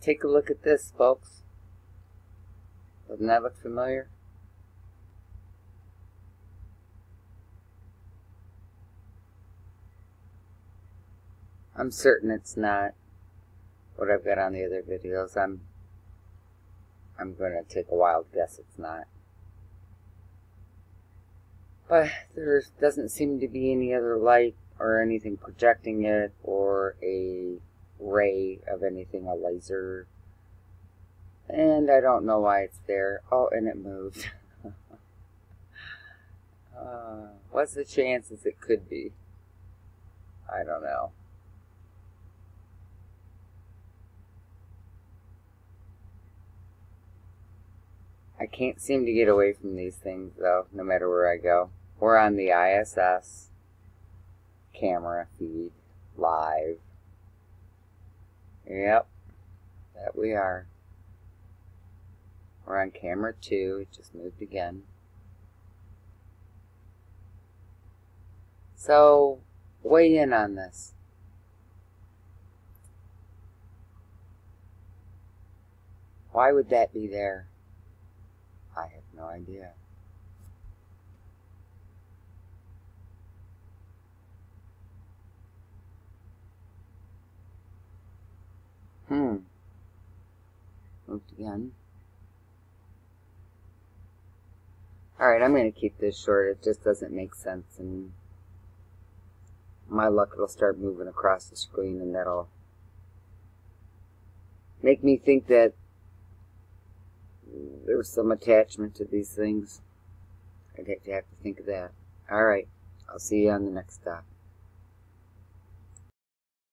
take a look at this, folks. Doesn't that look familiar? I'm certain it's not what I've got on the other videos. I'm going to take a wild guess it's not. But there doesn't seem to be any other light or anything projecting it, or a ray of anything, a laser. And I don't know why it's there. Oh, and it moved. What's the chances it could be? I don't know. I can't seem to get away from these things, though, no matter where I go. We're on the ISS camera feed, live. Yep, that we are. We're on camera 2, it just moved again. So, weigh in on this. Why would that be there? I have no idea. Moved again. Alright, I'm going to keep this short. It just doesn't make sense, and my luck, it'll start moving across the screen, and that'll make me think that there's some attachment to these things. I'd have to think of that. Alright, I'll see you on the next stop.